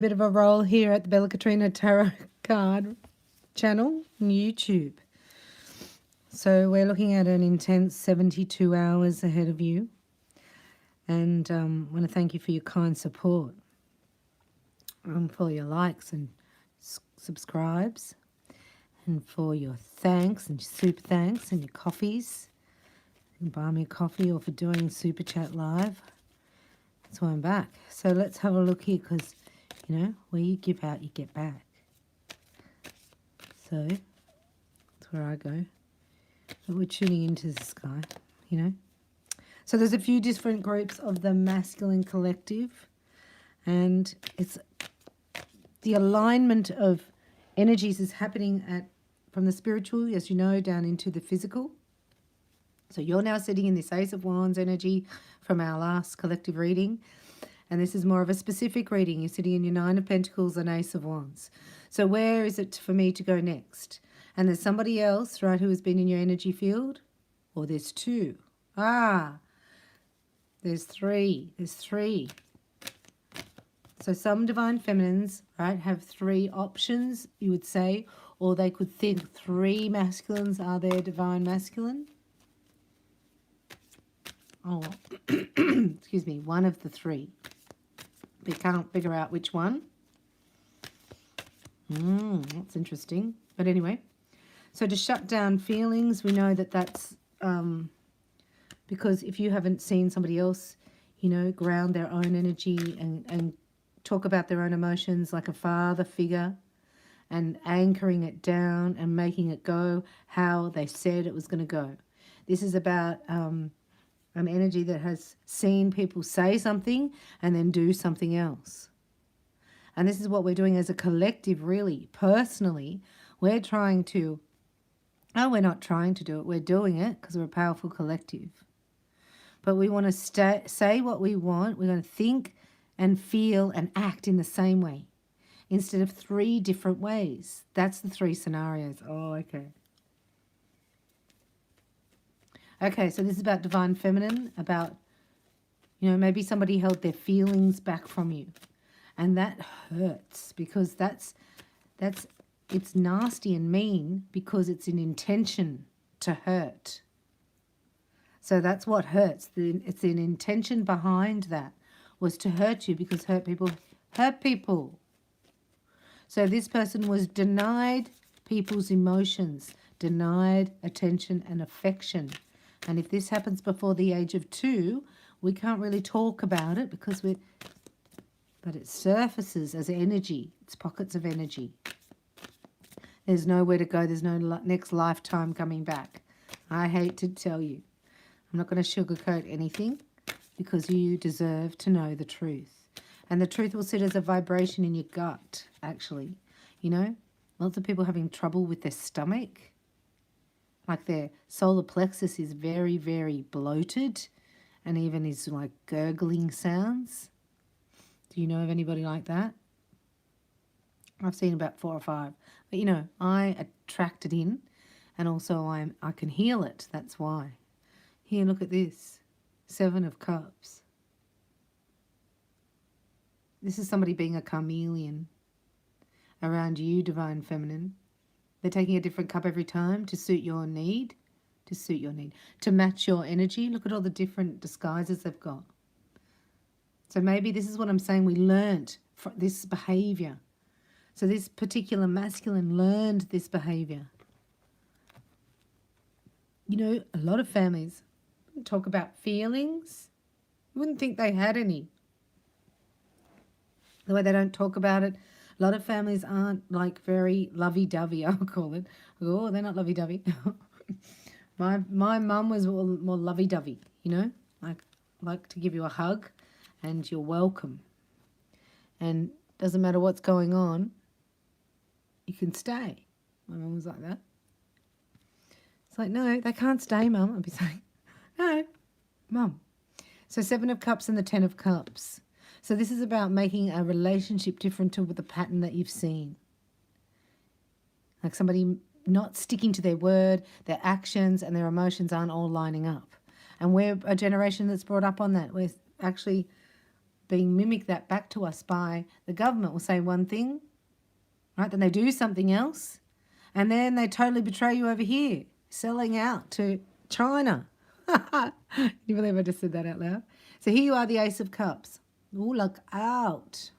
Bit of a roll here at the Bella Katrina Tarot Card channel on YouTube. So we're looking at an intense 72 hours ahead of you. And I want to thank you for your kind support, for your likes and subscribes, and for your thanks and super thanks and your coffees. You can buy me a coffee, or for doing Super Chat Live. That's why I'm back. So let's have a look here, because you know, where you give out, you get back. So that's where I go. But we're tuning into the sky, you know. So there's a few different groups of the masculine collective, and it's the alignment of energies is happening from the spiritual, as you know, down into the physical. So you're now sitting in this Ace of Wands energy from our last collective reading. And this is more of a specific reading. You're sitting in your Nine of Pentacles and Ace of Wands. So where is it for me to go next? And there's somebody else, right, who has been in your energy field? Or there's two. There's three. There's three. So some divine feminines, right, have three options, you would say. Or they could think three masculines are their divine masculine. Oh, excuse me, one of the three. They can't figure out which one. That's interesting. But anyway, so to shut down feelings, we know that that's because if you haven't seen somebody else, you know, ground their own energy and talk about their own emotions like a father figure and anchoring it down and making it go how they said it was going to go. This is about an energy that has seen people say something and then do something else. And this is what we're doing as a collective, really. Personally, we're trying to, we're not trying to do it, we're doing it because we're a powerful collective. But we want to say what we want. We're going to think and feel and act in the same way instead of three different ways. That's the three scenarios. Oh, okay. Okay, so this is about divine feminine, about, you know, maybe somebody held their feelings back from you. And that hurts because it's nasty and mean because it's an intention to hurt. So that's what hurts. It's an intention behind that was to hurt you, because hurt people hurt people. So this person was denied people's emotions, denied attention and affection. And if this happens before the age of 2, we can't really talk about it because but it surfaces as energy. It's pockets of energy. There's nowhere to go. There's no next lifetime coming back. I hate to tell you. I'm not going to sugarcoat anything because you deserve to know the truth. And the truth will sit as a vibration in your gut, actually. You know, lots of people having trouble with their stomach. Like their solar plexus is very, very bloated and even is like gurgling sounds. Do you know of anybody like that? I've seen about 4 or 5. But, you know, I attract it in, and also I can heal it. That's why. Here, look at this. 7 of Cups. This is somebody being a chameleon around you, divine feminine. They're taking a different cup every time to suit your need, to match your energy. Look at all the different disguises they've got. So maybe this is what I'm saying. We learnt this behavior. So this particular masculine learned this behavior. You know, a lot of families talk about feelings. You wouldn't think they had any. The way they don't talk about it. A lot of families aren't like very lovey-dovey, I'll call it. Oh, they're not lovey-dovey. My mum was more lovey-dovey, you know, like to give you a hug and you're welcome. And doesn't matter what's going on, you can stay. My mum was like that. It's like, no, they can't stay, Mum. I'd be saying, no, Mum. So 7 of Cups and the 10 of Cups. So this is about making a relationship different to the pattern that you've seen. Like somebody not sticking to their word, their actions and their emotions aren't all lining up. And we're a generation that's brought up on that. We're actually being mimicked that back to us by the government. Will say one thing, right? Then they do something else. And then they totally betray you over here, selling out to China. Can you believe I just said that out loud? So here you are, the Ace of Cups. Oh, look out.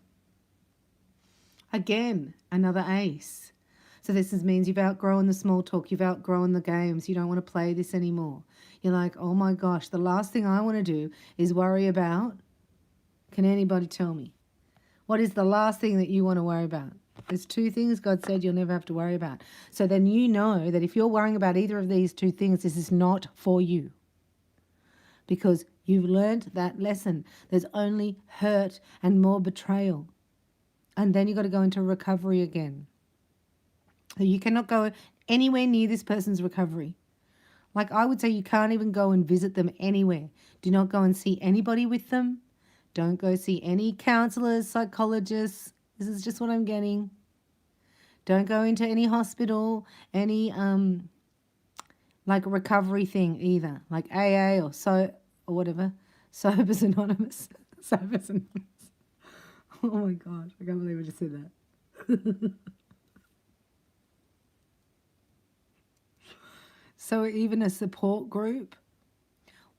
Again, another ace. So this means you've outgrown the small talk. You've outgrown the games. You don't want to play this anymore. You're like, oh my gosh, the last thing I want to do is worry about. Can anybody tell me? What is the last thing that you want to worry about? There's two things God said you'll never have to worry about. So then you know that if you're worrying about either of these two things, this is not for you. Because you've learned that lesson. There's only hurt and more betrayal. And then you've got to go into recovery again. So you cannot go anywhere near this person's recovery. Like I would say you can't even go and visit them anywhere. Do not go and see anybody with them. Don't go see any counselors, psychologists. This is just what I'm getting. Don't go into any hospital, any like a recovery thing either, like AA or whatever. Sobers Anonymous. Sobers Anonymous. Oh my gosh, I can't believe I just said that. So even a support group.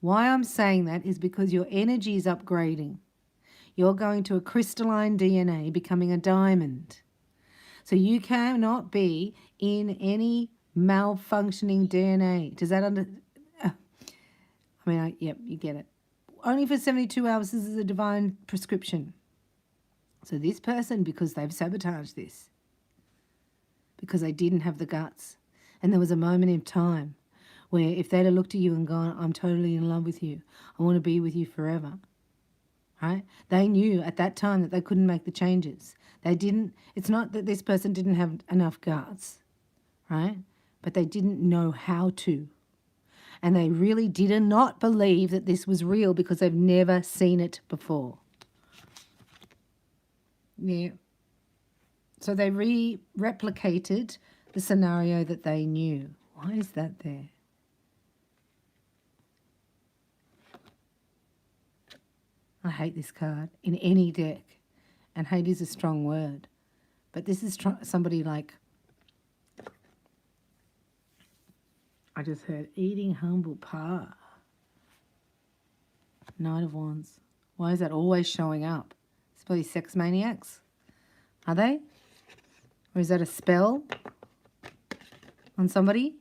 Why I'm saying that is because your energy is upgrading. You're going to a crystalline DNA, becoming a diamond. So you cannot be in any malfunctioning DNA. Does that yep, you get it. Only for 72 hours, this is a divine prescription. So this person, because they've sabotaged this, because they didn't have the guts, and there was a moment in time where if they'd have looked at you and gone, I'm totally in love with you, I want to be with you forever, right? They knew at that time that they couldn't make the changes. They didn't, it's not that this person didn't have enough guts, right? But they didn't know how to. And they really did not believe that this was real because they've never seen it before. Yeah. So they replicated the scenario that they knew. Why is that there? I hate this card in any deck. And hate is a strong word. But this is somebody like, I just heard eating humble pie. Knight of Wands. Why is that always showing up? It's probably sex maniacs. Are they? Or is that a spell on somebody?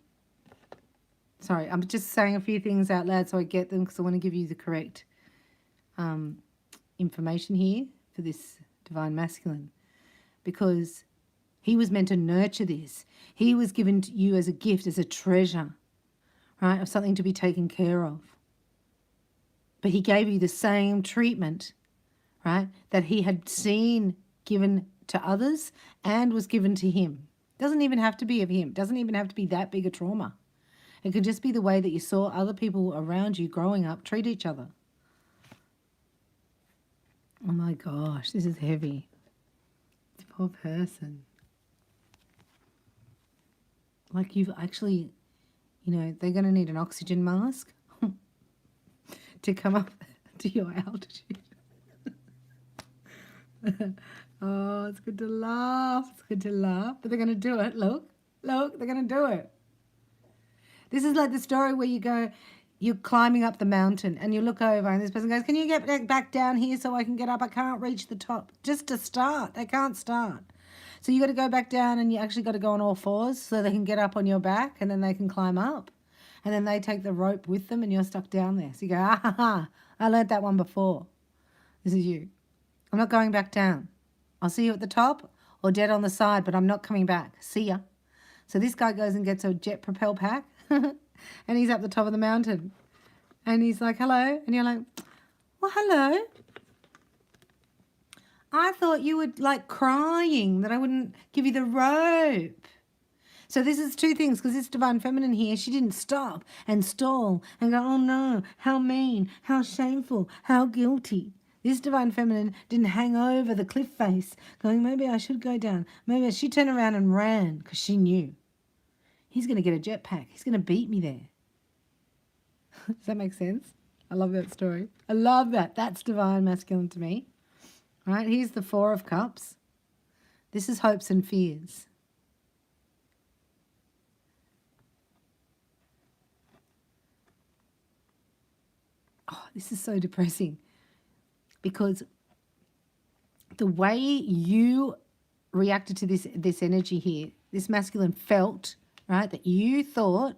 Sorry, I'm just saying a few things out loud so I get them because I want to give you the correct information here for this divine masculine. Because he was meant to nurture this. He was given to you as a gift, as a treasure, right, of something to be taken care of. But he gave you the same treatment, right, that he had seen given to others and was given to him. Doesn't even have to be of him. Doesn't even have to be that big a trauma. It could just be the way that you saw other people around you growing up treat each other. Oh my gosh, this is heavy. The poor person. Like you've actually, you know, they're going to need an oxygen mask to come up to your altitude. Oh, it's good to laugh. It's good to laugh. But they're going to do it. Look, they're going to do it. This is like the story where you go, you're climbing up the mountain and you look over and this person goes, can you get back down here so I can get up? I can't reach the top. Just to start. They can't start. So you got to go back down and you actually got to go on all fours so they can get up on your back and then they can climb up. And then they take the rope with them and you're stuck down there. So you go, ah, ha, ha, I learned that one before. This is you. I'm not going back down. I'll see you at the top or dead on the side, but I'm not coming back. See ya. So this guy goes and gets a jet propel pack and he's up the top of the mountain. And he's like, hello. And you're like, well, hello. I thought you were like crying that I wouldn't give you the rope. So this is two things, because this divine feminine here, she didn't stop and stall and go, oh no, how mean, how shameful, how guilty. This divine feminine didn't hang over the cliff face going, maybe I should go down. Maybe she turned around and ran because she knew. He's going to get a jetpack. He's going to beat me there. Does that make sense? I love that story. I love that. That's divine masculine to me. right? Here's the Four of Cups. This is hopes and fears. Oh, this is so depressing because the way you reacted to this energy here, this masculine felt, right, that you thought,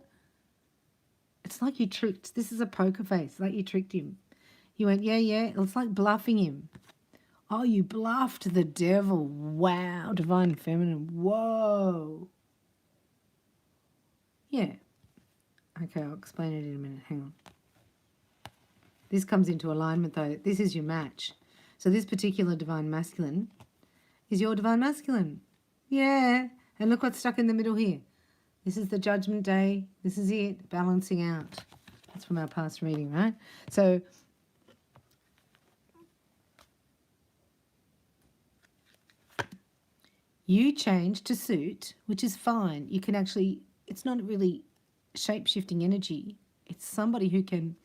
it's like you tricked, this is a poker face, like you tricked him. You went, yeah, it's like bluffing him. Oh, you bluffed the devil. Wow, divine feminine. Whoa. Yeah. Okay, I'll explain it in a minute. Hang on. This comes into alignment, though. This is your match. So this particular divine masculine is your divine masculine. Yeah. And look what's stuck in the middle here. This is the judgment day. This is it. Balancing out. That's from our past reading, right? So you change to suit, which is fine. You can actually, it's not really shape-shifting energy. It's somebody who can,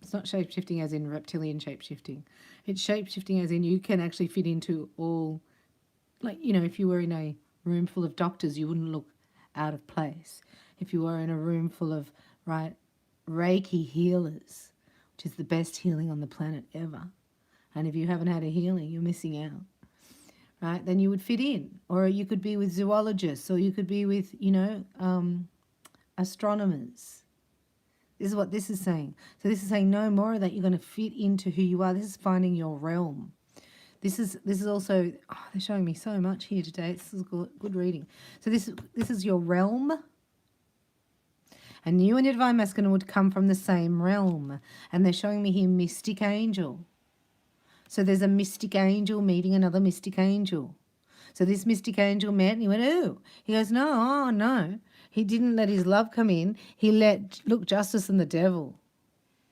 it's not shape-shifting as in reptilian shape-shifting. It's shape-shifting as in you can actually fit into all, like, you know, if you were in a room full of doctors, you wouldn't look out of place. If you were in a room full of, right, REIKI healers, which is the best healing on the planet ever. And if you haven't had a healing, you're missing out. Right, then you would fit in. Or you could be with zoologists, or you could be with, you know, astronomers. This is what this is saying. So this is saying no more of that. You're going to fit into who you are. This is finding your realm. This is also, oh, they're showing me so much here today. This is good reading. So this is your realm. And you and your divine masculine would come from the same realm. And they're showing me here mystic angel. So there's a mystic angel meeting another mystic angel. So this mystic angel met and he went, ooh. He goes, no, oh, no. He didn't let his love come in. He let, look, justice and the devil.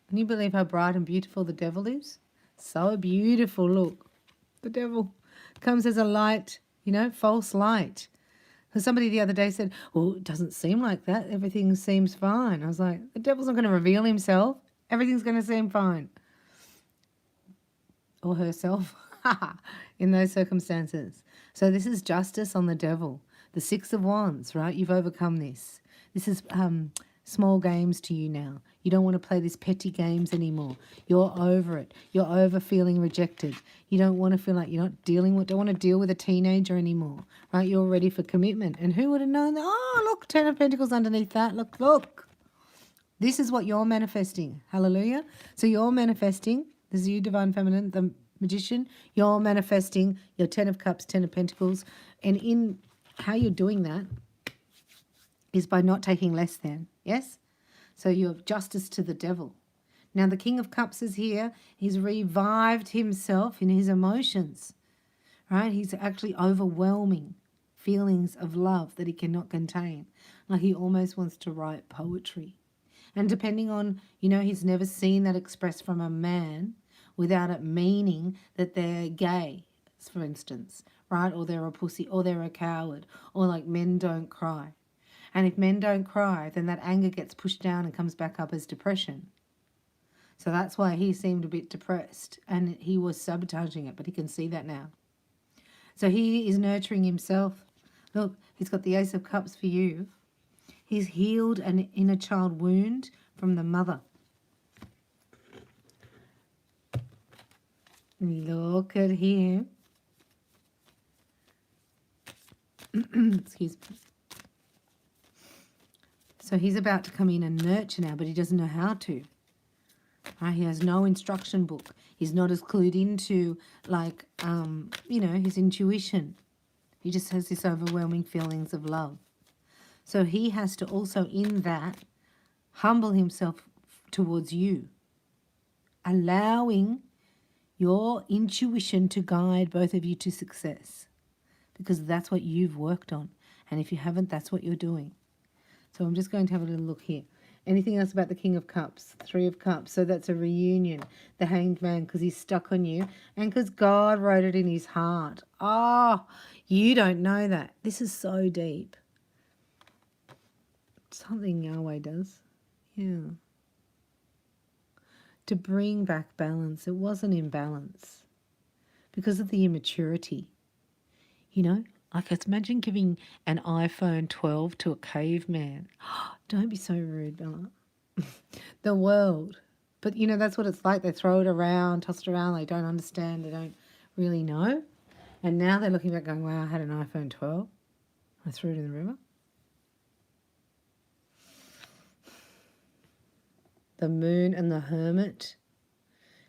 Can you believe how bright and beautiful the devil is? So beautiful, look. The devil comes as a light, you know, false light. Because somebody the other day said, well, it doesn't seem like that. Everything seems fine. I was like, the devil's not going to reveal himself. Everything's going to seem fine. Or herself in those circumstances. So this is justice on the devil. The Six of Wands, right? You've overcome this. This is small games to you now. You don't want to play these petty games anymore. You're over it. You're over feeling rejected. You don't want to feel like you're not don't want to deal with a teenager anymore, right? You're ready for commitment. And who would have known that? Oh, look, Ten of Pentacles underneath that. Look, look. This is what you're manifesting. Hallelujah. So you're manifesting. This is you, divine feminine, the magician. You're manifesting your 10 of Cups, 10 of Pentacles. And in how you're doing that is by not taking less than. Yes? So you have justice to the devil. Now the King of Cups is here. He's revived himself in his emotions. Right? He's actually overwhelming feelings of love that he cannot contain. Like he almost wants to write poetry. And depending on, you know, he's never seen that expressed from a man without it meaning that they're gay, for instance, right? Or they're a pussy, or they're a coward, or like men don't cry. And if men don't cry, then that anger gets pushed down and comes back up as depression. So that's why he seemed a bit depressed and he was sabotaging it, but he can see that now. So he is nurturing himself. Look, he's got the Ace of Cups for you. He's healed an inner child wound from the mother. Look at him. Excuse me. So he's about to come in and nurture now, but he doesn't know how to. He has no instruction book. He's not as clued into, like, you know, his intuition. He just has this overwhelming feelings of love. So he has to also, in that, humble himself towards you, allowing your intuition to guide both of you to success, because that's what you've worked on. And if you haven't, that's what you're doing. So I'm just going to have a little look here. Anything else about the King of Cups? Three of Cups. So that's a reunion. The Hanged Man, because he's stuck on you. And because God wrote it in his heart. Oh, you don't know that. This is so deep. Something Yahweh does. Yeah. To bring back balance. It wasn't in balance. because of the immaturity. You know, like imagine giving an iPhone 12 to a caveman. Don't be so rude, Bella. The world. But, you know, that's what it's like. They throw it around, toss it around. They don't understand. They don't really know. And now they're looking back going, wow, I had an iPhone 12. I threw it in the river. The moon and the hermit.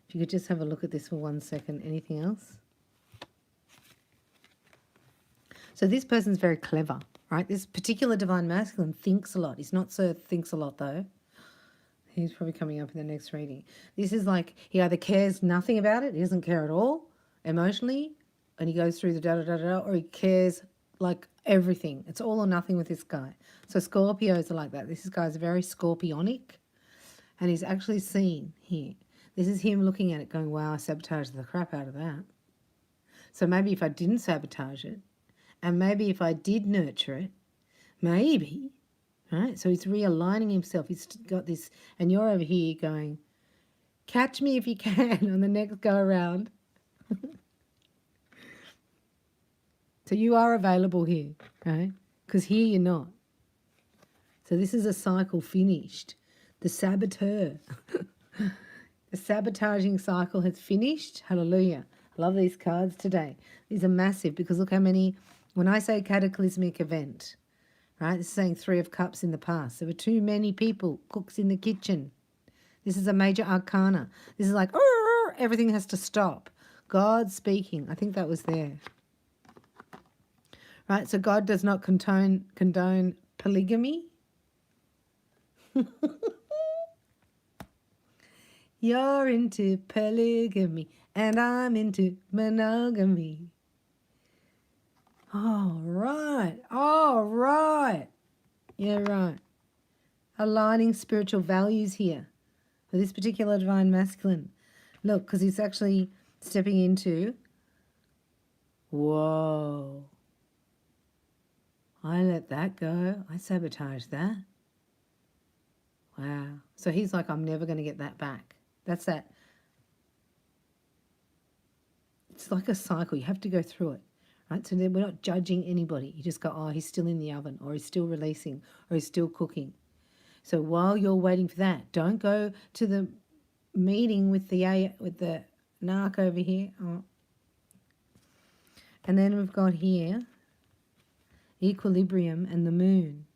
If you could just have a look at this for 1 second. Anything else? So this person's very clever, right? This particular divine masculine thinks a lot. He's not so thinks a lot, though. He's probably coming up in the next reading. This is like he either cares nothing about it, he doesn't care at all emotionally, and he goes through the da-da-da-da, or he cares like everything. It's all or nothing with this guy. So Scorpios are like that. This guy's very scorpionic, and he's actually seen here. This is him looking at it going, wow, I sabotaged the crap out of that. So maybe if I didn't sabotage it, and maybe if I did nurture it, maybe, right? So he's realigning himself. He's got this, and you're over here going, catch me if you can on the next go around. So you are available here, right? Because here you're not. So this is a cycle finished. The saboteur. The sabotaging cycle has finished. Hallelujah. I love these cards today. These are massive because look how many, when I say cataclysmic event, right? This is saying 3 of Cups in the past. There were too many people, cooks in the kitchen. This is a major arcana. This is like, everything has to stop. God speaking. I think that was there. Right? So God does not condone polygamy. You're into polygamy and I'm into monogamy. All right. All right. Yeah, right. Aligning spiritual values here for this particular divine masculine. Look, because he's actually stepping into, whoa, I let that go. I sabotaged that. Wow. So he's like, I'm never going to get that back. That's that. It's like a cycle. You have to go through it, right? So then we're not judging anybody. You just go, oh, he's still in the oven, or he's still releasing, or he's still cooking. So while you're waiting for that, don't go to the meeting with the narc over here. Oh. And then we've got here equilibrium and the moon.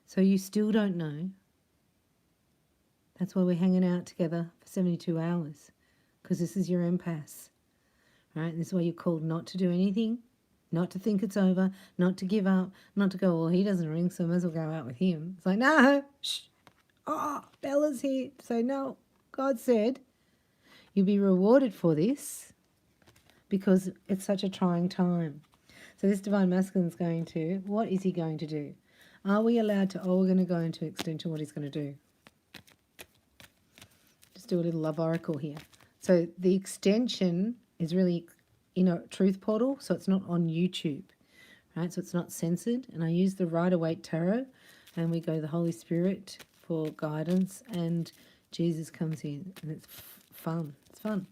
So you still don't know. That's why we're hanging out together for 72 hours, because this is your empaths, right? This is why you're called not to do anything, not to think it's over, not to give up, not to go, well, he doesn't ring, so I might as well go out with him. It's like, no, shh, oh, Bella's here. So no, God said you'll be rewarded for this because it's such a trying time. So this divine masculine is going to, what is he going to do? Are we allowed to, we're going to go into extension what he's going to do. Just do a little love oracle here. So the extension is really in a truth portal, so it's not on YouTube, right? So it's not censored. And I use the Rider-Waite Tarot, and we go the Holy Spirit for guidance, and Jesus comes in, and it's fun. It's fun.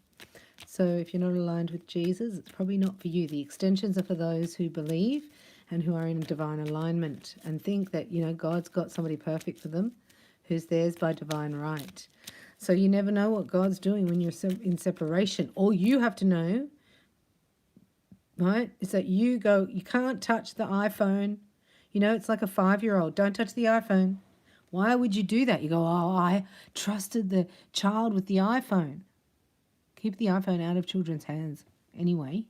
So if you're not aligned with Jesus, it's probably not for you. The extensions are for those who believe and who are in divine alignment and think that, you know, God's got somebody perfect for them who's theirs by divine right. So you never know what God's doing when you're in separation. All you have to know, right, is that you can't touch the iPhone. You know, it's like a 5-year-old. Don't touch the iPhone. Why would you do that? You go, oh, I trusted the child with the iPhone. Keep the iPhone out of children's hands anyway.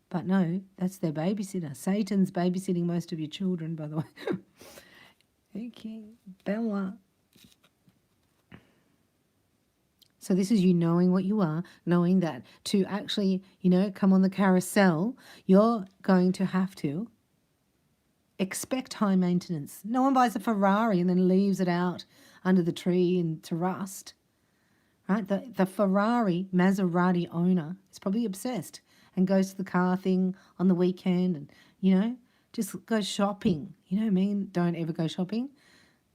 But no, that's their babysitter. Satan's babysitting most of your children, by the way. Okay, Bella. So this is you knowing what you are, knowing that to actually, you know, come on the carousel, you're going to have to expect high maintenance. No one buys a Ferrari and then leaves it out under the tree and to rust. Right? The Ferrari Maserati owner is probably obsessed and goes to the car thing on the weekend and, you know, just go shopping. You know what I mean? Don't ever go shopping.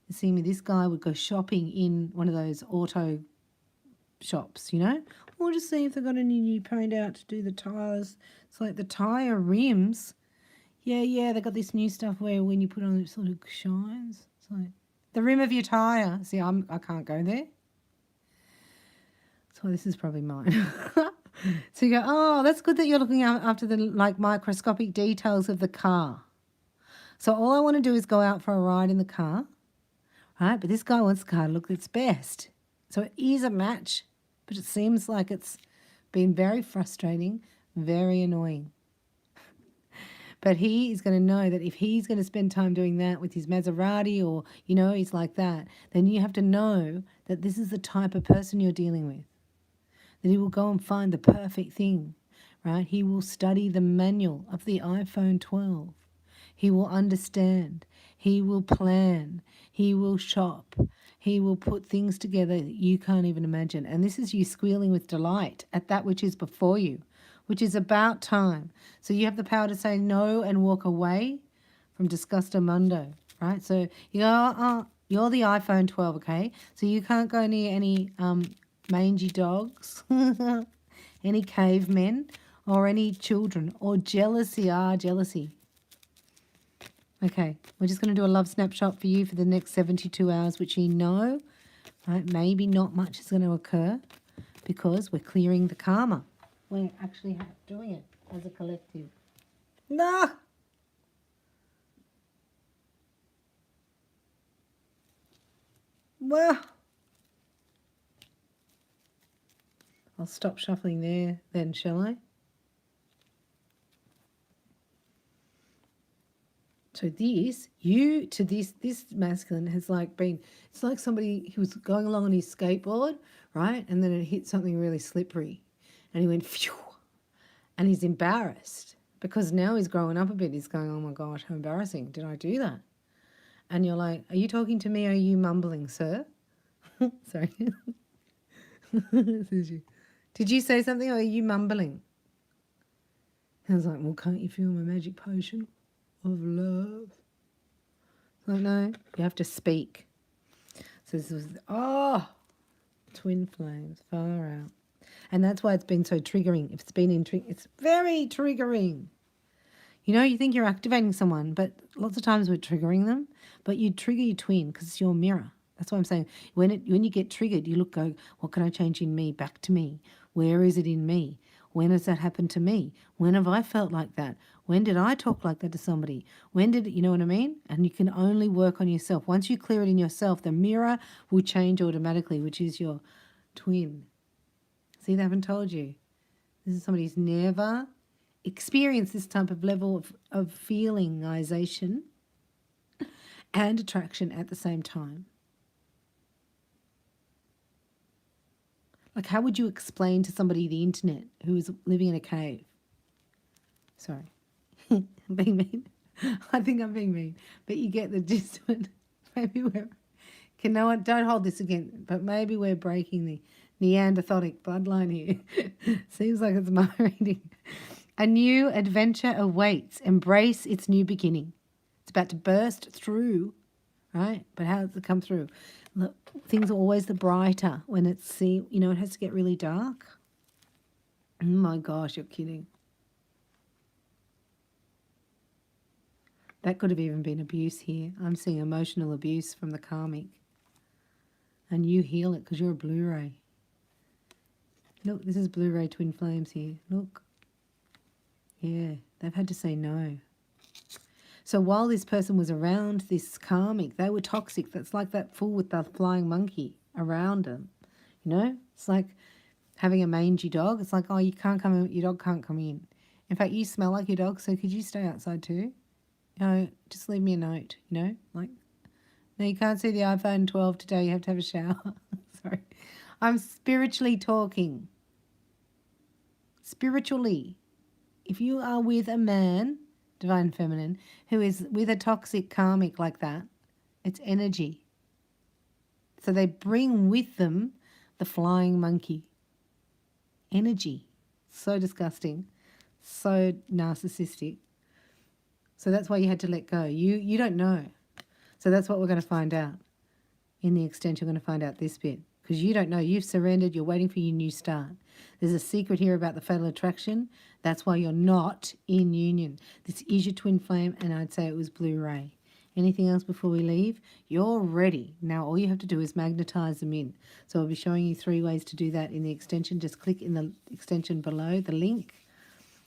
You see me, this guy would go shopping in one of those auto shops, you know. We'll just see if they've got any new paint out to do the tyres. It's like the tyre rims. Yeah, they got this new stuff where when you put on it sort of shines. It's like the rim of your tyre. See, I can't go there. So this is probably mine. So you go, oh, that's good that you're looking after the like microscopic details of the car. So all I want to do is go out for a ride in the car, right? But this guy wants the car to look its best. So it is a match, but it seems like it's been very frustrating, very annoying. But he is going to know that if he's going to spend time doing that with his Maserati or, you know, he's like that, then you have to know that this is the type of person you're dealing with. That he will go and find the perfect thing, right? He will study the manual of the iPhone 12. He will understand. He will plan. He will shop. He will put things together that you can't even imagine. And this is you squealing with delight at that which is before you, which is about time. So you have the power to say no and walk away from disgustamundo, right? So you go, oh, you're the iPhone 12, okay? So you can't go near any mangy dogs, any cavemen, or any children, or jealousy. Jealousy. Okay, we're just going to do a love snapshot for you for the next 72 hours, which you know, right, maybe not much is going to occur because we're clearing the karma. We're actually doing it as a collective. No! Well, I'll stop shuffling there then, shall I? So this masculine has like been, it's like somebody who was going along on his skateboard, right? And then it hit something really slippery. And he went, phew, and he's embarrassed because now he's growing up a bit. He's going, oh my gosh, how embarrassing. Did I do that? And you're like, are you talking to me or are you mumbling, sir? Sorry. Did you say something or are you mumbling? I was like, well, can't you feel my magic potion of love? Like, no, you have to speak. So this was, twin flames, far out. And that's why it's been so triggering. If it's been it's very triggering. You know, you think you're activating someone, but lots of times we're triggering them. But you trigger your twin because it's your mirror. That's what I'm saying. When you get triggered, you go, what can I change in me back to me? Where is it in me? When has that happened to me? When have I felt like that? When did I talk like that to somebody? When did, you know what I mean? And you can only work on yourself. Once you clear it in yourself, the mirror will change automatically, which is your twin. See, they haven't told you. This is somebody who's never experienced this type of level of feelingization and attraction at the same time. Like, how would you explain to somebody the internet who is living in a cave? Sorry. I'm being mean. I think I'm being mean. But you get the gist of it. Maybe don't hold this again, but maybe we're breaking the Neanderthalic bloodline here. Seems like it's my reading. A new adventure awaits. Embrace its new beginning. It's about to burst through, right? But how does it come through? Look, things are always the brighter when it has to get really dark. Oh my gosh, you're kidding. That could have even been abuse here. I'm seeing emotional abuse from the karmic. And you heal it because you're a Blu-ray. Look, this is Blu-ray twin flames here. Look. Yeah, they've had to say no. So while this person was around this karmic, they were toxic. That's like that fool with the flying monkey around them. You know, it's like having a mangy dog. It's like, oh, you can't come in, your dog can't come in. In fact, you smell like your dog, so could you stay outside too? You know, just leave me a note, you know, like, no, you can't see the iPhone 12 today. You have to have a shower. Sorry. I'm spiritually talking. Spiritually. If you are with a man, divine feminine, who is with a toxic karmic like that, it's energy. So they bring with them the flying monkey. Energy. So disgusting. So narcissistic. So that's why you had to let go. You don't know. So that's what we're going to find out. In the extent, you're going to find out this bit. because you don't know. You've surrendered. You're waiting for your new start. There's a secret here about the fatal attraction. That's why you're not in union. This is your twin flame, and I'd say it was blue ray. Anything else before we leave? You're ready. Now all you have to do is magnetize them in. So I'll be showing you 3 ways to do that in the extension. Just click in the extension below, the link,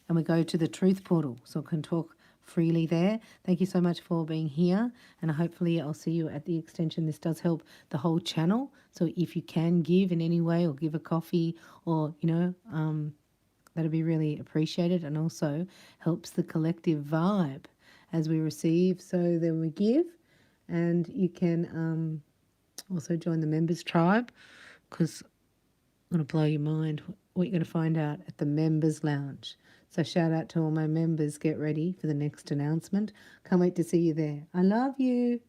and we go to the truth portal. So I can talk freely there. Thank you so much for being here, and hopefully I'll see you at the extension. This does help the whole channel. So if you can give in any way or give a coffee or, that'd be really appreciated, and also helps the collective vibe as we receive. So then we give, and you can also join the members tribe, because I'm going to blow your mind what you're going to find out at the members lounge. So shout out to all my members. Get ready for the next announcement. Can't wait to see you there. I love you.